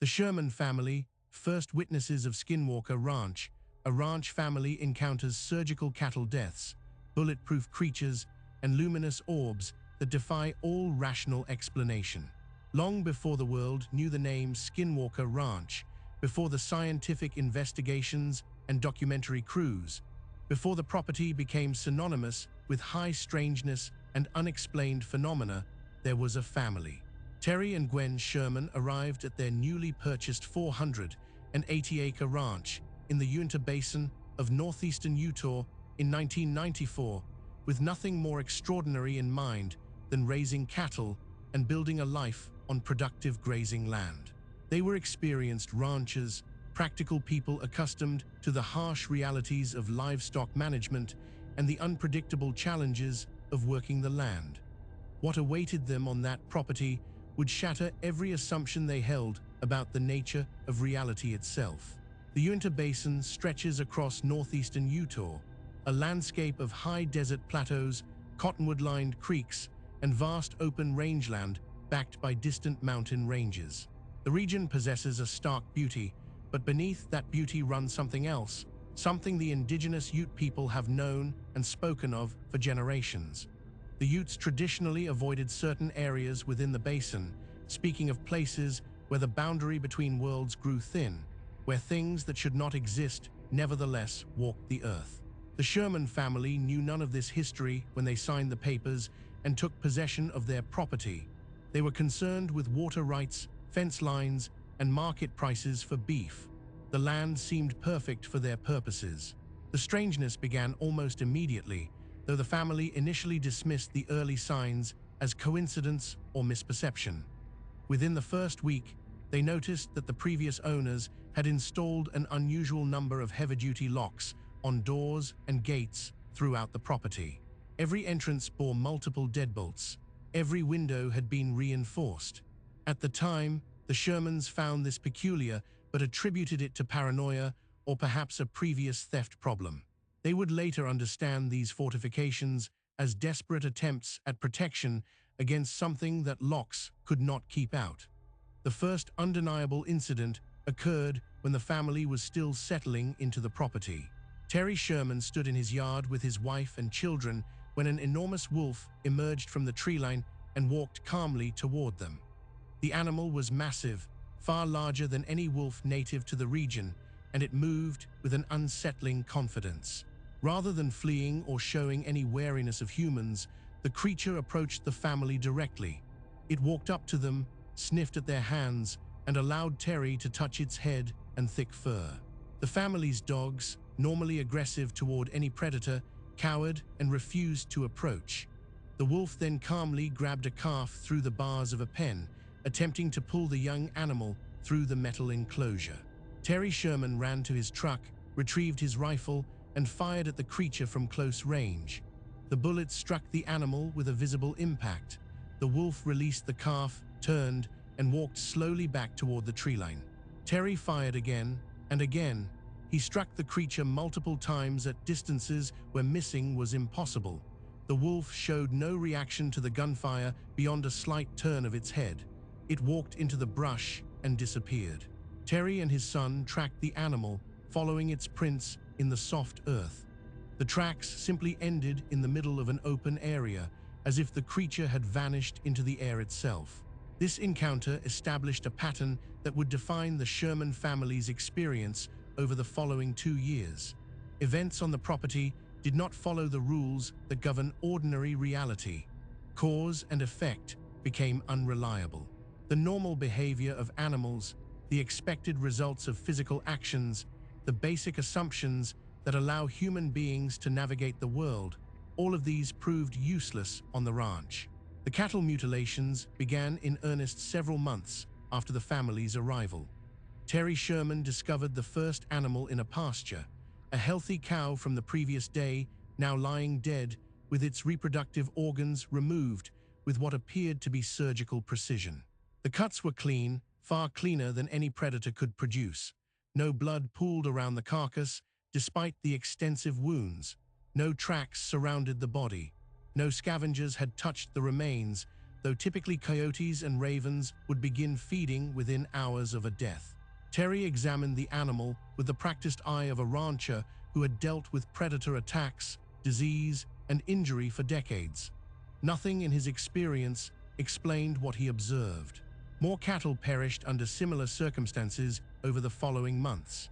The Sherman family, first witnesses of Skinwalker Ranch. A ranch family encounters surgical cattle deaths, bulletproof creatures, and luminous orbs that defy all rational explanation. Long before the world knew the name Skinwalker Ranch, before the scientific investigations and documentary crews, before the property became synonymous with high strangeness and unexplained phenomena, there was a family. Terry and Gwen Sherman arrived at their newly purchased 480-acre ranch in the Uinta Basin of northeastern Utah in 1994, with nothing more extraordinary in mind than raising cattle and building a life on productive grazing land. They were experienced ranchers, practical people accustomed to the harsh realities of livestock management and the unpredictable challenges of working the land. What awaited them on that property would shatter every assumption they held about the nature of reality itself. The Uinta Basin stretches across northeastern Utah, a landscape of high desert plateaus, cottonwood-lined creeks, and vast open rangeland backed by distant mountain ranges. The region possesses a stark beauty, but beneath that beauty runs something else, something the indigenous Ute people have known and spoken of for generations. The Utes traditionally avoided certain areas within the basin, speaking of places where the boundary between worlds grew thin, where things that should not exist nevertheless walked the earth. The Sherman family knew none of this history when they signed the papers and took possession of their property. They were concerned with water rights, fence lines, and market prices for beef. The land seemed perfect for their purposes. The strangeness began almost immediately, though the family initially dismissed the early signs as coincidence or misperception. Within the first week, they noticed that the previous owners had installed an unusual number of heavy-duty locks on doors and gates throughout the property. Every entrance bore multiple deadbolts. Every window had been reinforced. At the time, the Shermans found this peculiar but attributed it to paranoia or perhaps a previous theft problem. They would later understand these fortifications as desperate attempts at protection against something that locks could not keep out. The first undeniable incident occurred when the family was still settling into the property. Terry Sherman stood in his yard with his wife and children when an enormous wolf emerged from the tree line and walked calmly toward them. The animal was massive, far larger than any wolf native to the region, and it moved with an unsettling confidence. Rather than fleeing or showing any wariness of humans, the creature approached the family directly. It walked up to them, sniffed at their hands, and allowed Terry to touch its head and thick fur. The family's dogs, normally aggressive toward any predator, cowered and refused to approach. The wolf then calmly grabbed a calf through the bars of a pen, attempting to pull the young animal through the metal enclosure. Terry Sherman ran to his truck, retrieved his rifle, and fired at the creature from close range. The bullet struck the animal with a visible impact. The wolf released the calf, turned, and walked slowly back toward the tree line. Terry fired again and again. He struck the creature multiple times at distances where missing was impossible. The wolf showed no reaction to the gunfire beyond a slight turn of its head. It walked into the brush and disappeared. Terry and his son tracked the animal, following its prints in the soft earth. The tracks simply ended in the middle of an open area, as if the creature had vanished into the air itself. This encounter established a pattern that would define the Sherman family's experience over the following 2 years. Events on the property did not follow the rules that govern ordinary reality. Cause and effect became unreliable. The normal behavior of animals, the expected results of physical actions, the basic assumptions that allow human beings to navigate the world, all of these proved useless on the ranch. The cattle mutilations began in earnest several months after the family's arrival. Terry Sherman discovered the first animal in a pasture, a healthy cow from the previous day, now lying dead, with its reproductive organs removed with what appeared to be surgical precision. The cuts were clean, far cleaner than any predator could produce. No blood pooled around the carcass, despite the extensive wounds. No tracks surrounded the body. No scavengers had touched the remains, though typically coyotes and ravens would begin feeding within hours of a death. Terry examined the animal with the practiced eye of a rancher who had dealt with predator attacks, disease, and injury for decades. Nothing in his experience explained what he observed. More cattle perished under similar circumstances over the following months.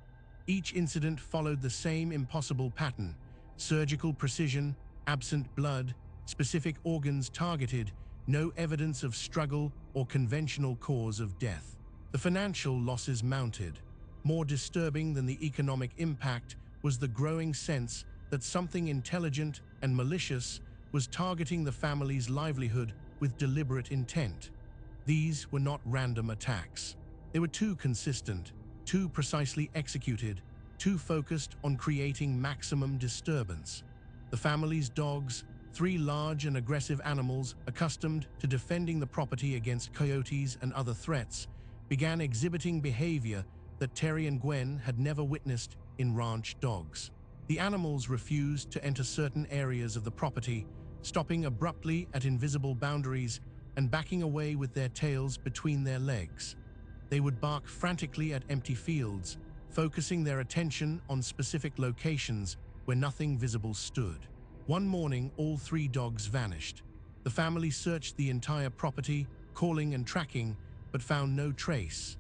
Each incident followed the same impossible pattern: surgical precision, absent blood, specific organs targeted, no evidence of struggle or conventional cause of death. The financial losses mounted. More disturbing than the economic impact was the growing sense that something intelligent and malicious was targeting the family's livelihood with deliberate intent. These were not random attacks. They were too consistent, too precisely executed, too focused on creating maximum disturbance. The family's dogs, 3 large and aggressive animals accustomed to defending the property against coyotes and other threats, began exhibiting behavior that Terry and Gwen had never witnessed in ranch dogs. The animals refused to enter certain areas of the property, stopping abruptly at invisible boundaries and backing away with their tails between their legs. They would bark frantically at empty fields, focusing their attention on specific locations where nothing visible stood. One morning, all 3 dogs vanished. The family searched the entire property, calling and tracking, but found no trace.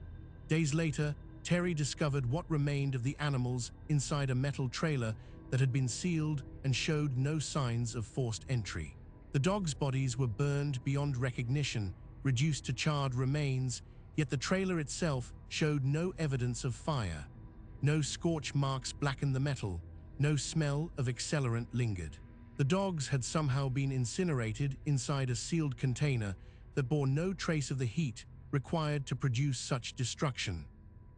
Days later, Terry discovered what remained of the animals inside a metal trailer that had been sealed and showed no signs of forced entry. The dogs' bodies were burned beyond recognition, reduced to charred remains, yet the trailer itself showed no evidence of fire. No scorch marks blackened the metal, no smell of accelerant lingered. The dogs had somehow been incinerated inside a sealed container that bore no trace of the heat required to produce such destruction.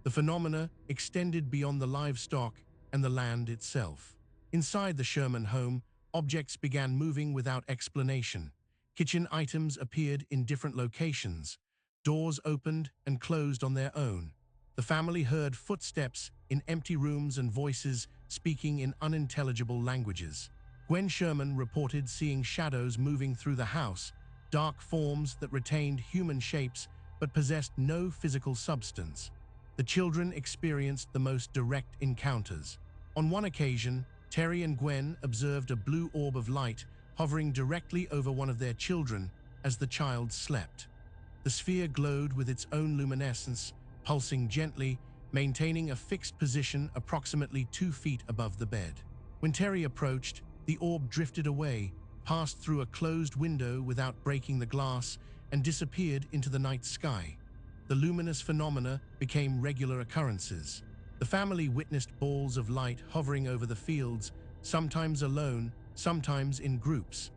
The phenomena extended beyond the livestock and the land itself. Inside the Sherman home, objects began moving without explanation. Kitchen items appeared in different locations. Doors opened and closed on their own. The family heard footsteps in empty rooms and voices speaking in unintelligible languages. Gwen Sherman reported seeing shadows moving through the house, dark forms that retained human shapes but possessed no physical substance. The children experienced the most direct encounters. On one occasion, Terry and Gwen observed a blue orb of light hovering directly over one of their children as the child slept. The sphere glowed with its own luminescence, pulsing gently, maintaining a fixed position approximately 2 feet above the bed. When Terry approached, the orb drifted away, passed through a closed window without breaking the glass, and disappeared into the night sky. The luminous phenomena became regular occurrences. The family witnessed balls of light hovering over the fields, sometimes alone, sometimes in groups.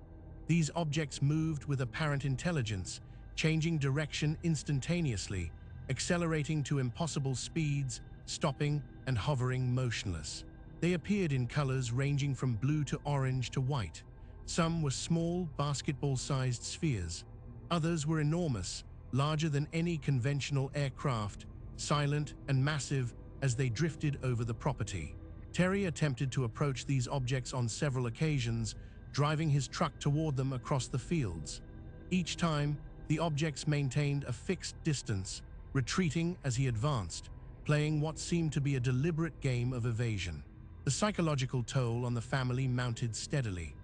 These objects moved with apparent intelligence, changing direction instantaneously, accelerating to impossible speeds, stopping and hovering motionless. They appeared in colors ranging from blue to orange to white. Some were small, basketball-sized spheres. Others were enormous, larger than any conventional aircraft, silent and massive as they drifted over the property. Terry attempted to approach these objects on several occasions, driving his truck toward them across the fields. Each time, the objects maintained a fixed distance, retreating as he advanced, playing what seemed to be a deliberate game of evasion. The psychological toll on the family mounted steadily.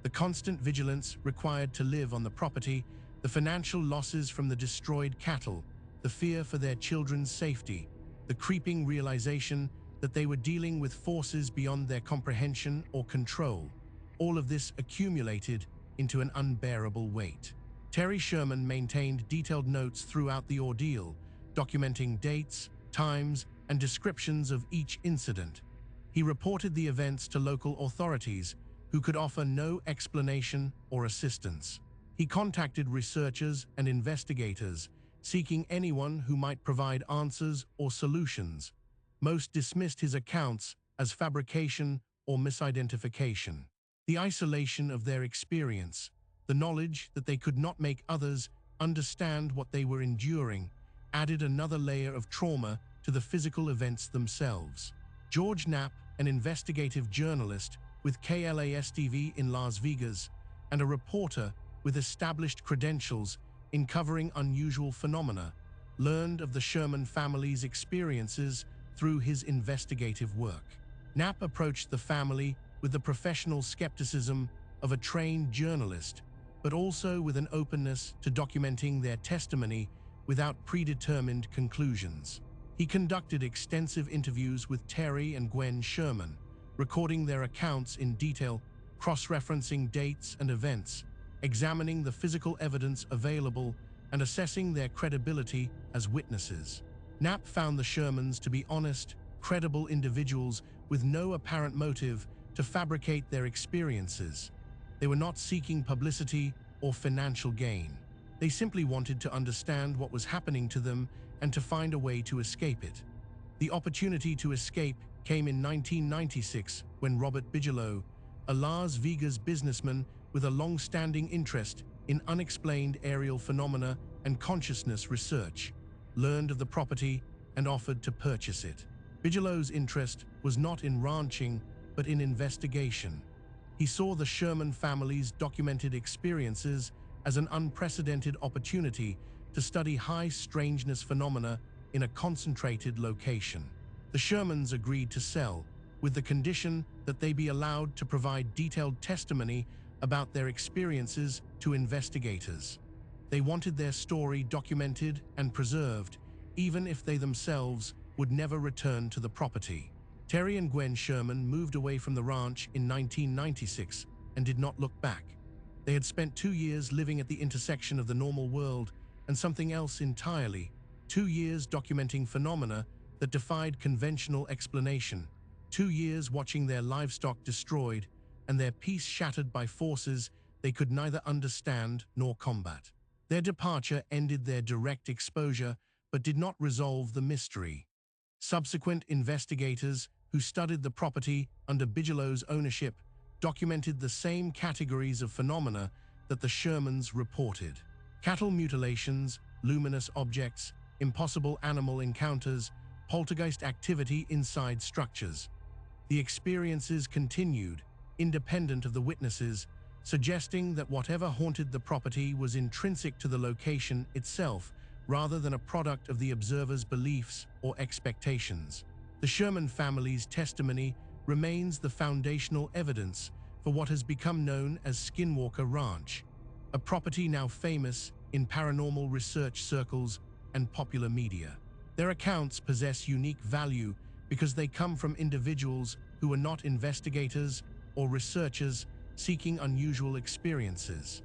The constant vigilance required to live on the property, the financial losses from the destroyed cattle, the fear for their children's safety, the creeping realization that they were dealing with forces beyond their comprehension or control. All of this accumulated into an unbearable weight. Terry Sherman maintained detailed notes throughout the ordeal, documenting dates, times, and descriptions of each incident. He reported the events to local authorities, who could offer no explanation or assistance. He contacted researchers and investigators, seeking anyone who might provide answers or solutions. Most dismissed his accounts as fabrication or misidentification. The isolation of their experience, the knowledge that they could not make others understand what they were enduring, added another layer of trauma to the physical events themselves. George Knapp, an investigative journalist with KLAS-TV in Las Vegas, and a reporter with established credentials, in covering unusual phenomena, learned of the Sherman family's experiences through his investigative work. Knapp approached the family with the professional skepticism of a trained journalist, but also with an openness to documenting their testimony without predetermined conclusions. He conducted extensive interviews with Terry and Gwen Sherman, recording their accounts in detail, cross-referencing dates and events, examining the physical evidence available, and assessing their credibility as witnesses. Knapp found the Shermans to be honest, credible individuals with no apparent motive to fabricate their experiences. They were not seeking publicity or financial gain. They simply wanted to understand what was happening to them and to find a way to escape it. The opportunity to escape came in 1996 when Robert Bigelow, a Las Vegas businessman with a long-standing interest in unexplained aerial phenomena and consciousness research, learned of the property and offered to purchase it. Bigelow's interest was not in ranching, but in investigation. He saw the Sherman family's documented experiences as an unprecedented opportunity to study high strangeness phenomena in a concentrated location. The Shermans agreed to sell, with the condition that they be allowed to provide detailed testimony about their experiences to investigators. They wanted their story documented and preserved, even if they themselves would never return to the property. Terry and Gwen Sherman moved away from the ranch in 1996 and did not look back. They had spent 2 years living at the intersection of the normal world and something else entirely, 2 years documenting phenomena that defied conventional explanation, 2 years watching their livestock destroyed and their peace shattered by forces they could neither understand nor combat. Their departure ended their direct exposure but did not resolve the mystery. Subsequent investigators who studied the property under Bigelow's ownership documented the same categories of phenomena that the Shermans reported: cattle mutilations, luminous objects, impossible animal encounters, poltergeist activity inside structures. The experiences continued, independent of the witnesses, suggesting that whatever haunted the property was intrinsic to the location itself rather than a product of the observer's beliefs or expectations. The Sherman family's testimony remains the foundational evidence for what has become known as Skinwalker Ranch, a property now famous in paranormal research circles and popular media. Their accounts possess unique value because they come from individuals who are not investigators or researchers seeking unusual experiences.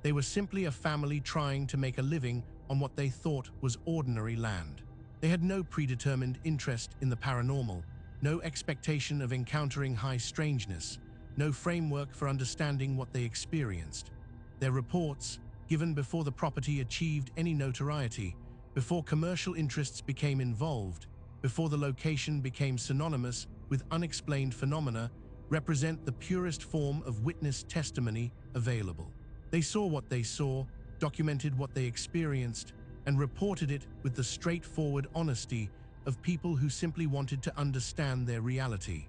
They were simply a family trying to make a living on what they thought was ordinary land. They had no predetermined interest in the paranormal, no expectation of encountering high strangeness, no framework for understanding what they experienced. Their reports, given before the property achieved any notoriety, before commercial interests became involved, before the location became synonymous with unexplained phenomena, represent the purest form of witness testimony available. They saw what they saw, documented what they experienced, and reported it with the straightforward honesty of people who simply wanted to understand their reality.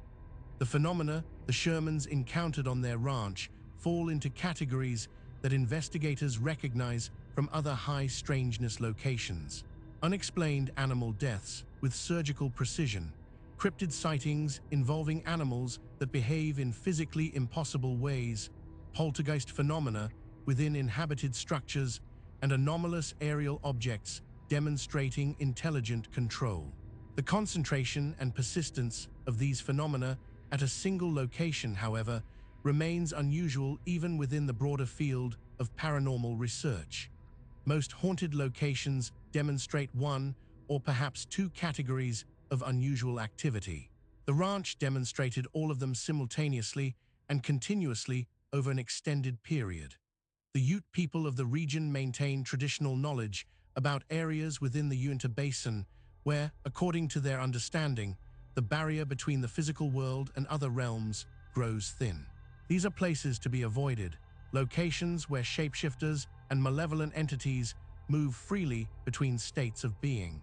The phenomena the Shermans encountered on their ranch fall into categories that investigators recognize from other high strangeness locations: unexplained animal deaths with surgical precision, cryptid sightings involving animals that behave in physically impossible ways, poltergeist phenomena within inhabited structures, and anomalous aerial objects demonstrating intelligent control. The concentration and persistence of these phenomena at a single location, however, remains unusual even within the broader field of paranormal research. Most haunted locations demonstrate one or perhaps two categories of unusual activity. The ranch demonstrated all of them simultaneously and continuously over an extended period. The Ute people of the region maintain traditional knowledge about areas within the Uinta Basin where, according to their understanding, the barrier between the physical world and other realms grows thin. These are places to be avoided, locations where shapeshifters and malevolent entities move freely between states of being.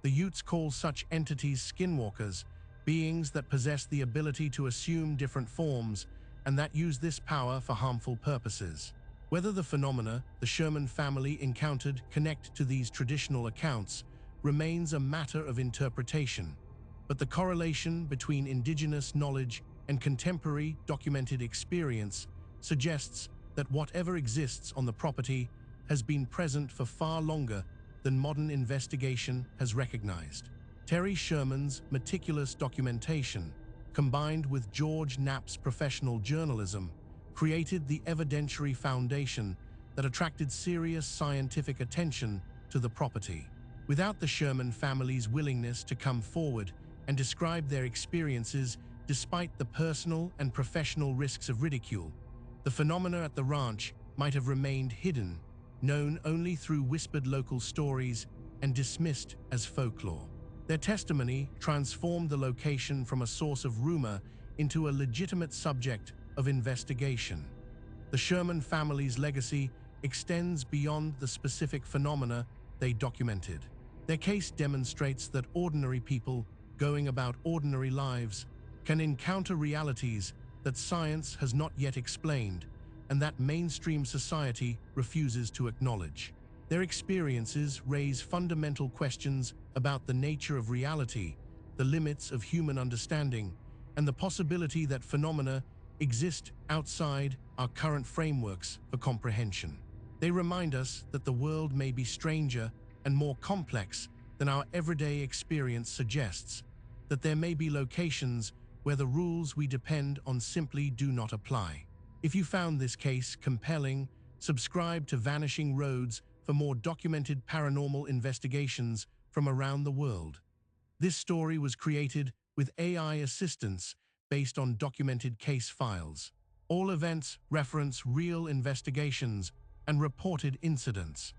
The Utes call such entities skinwalkers, beings that possess the ability to assume different forms and that use this power for harmful purposes. Whether the phenomena the Sherman family encountered connect to these traditional accounts remains a matter of interpretation, but the correlation between indigenous knowledge and contemporary documented experience suggests that whatever exists on the property has been present for far longer than modern investigation has recognized. Terry Sherman's meticulous documentation, combined with George Knapp's professional journalism, created the evidentiary foundation that attracted serious scientific attention to the property. Without the Sherman family's willingness to come forward and describe their experiences despite the personal and professional risks of ridicule, the phenomena at the ranch might have remained hidden, known only through whispered local stories and dismissed as folklore. Their testimony transformed the location from a source of rumor into a legitimate subject of investigation. The Sherman family's legacy extends beyond the specific phenomena they documented. Their case demonstrates that ordinary people going about ordinary lives can encounter realities that science has not yet explained and that mainstream society refuses to acknowledge. Their experiences raise fundamental questions about the nature of reality, the limits of human understanding, and the possibility that phenomena exist outside our current frameworks for comprehension. They remind us that the world may be stranger and more complex than our everyday experience suggests, that there may be locations where the rules we depend on simply do not apply. If you found this case compelling, subscribe to Vanishing Roads for more documented paranormal investigations from around the world. This story was created with AI assistance based on documented case files. All events reference real investigations and reported incidents.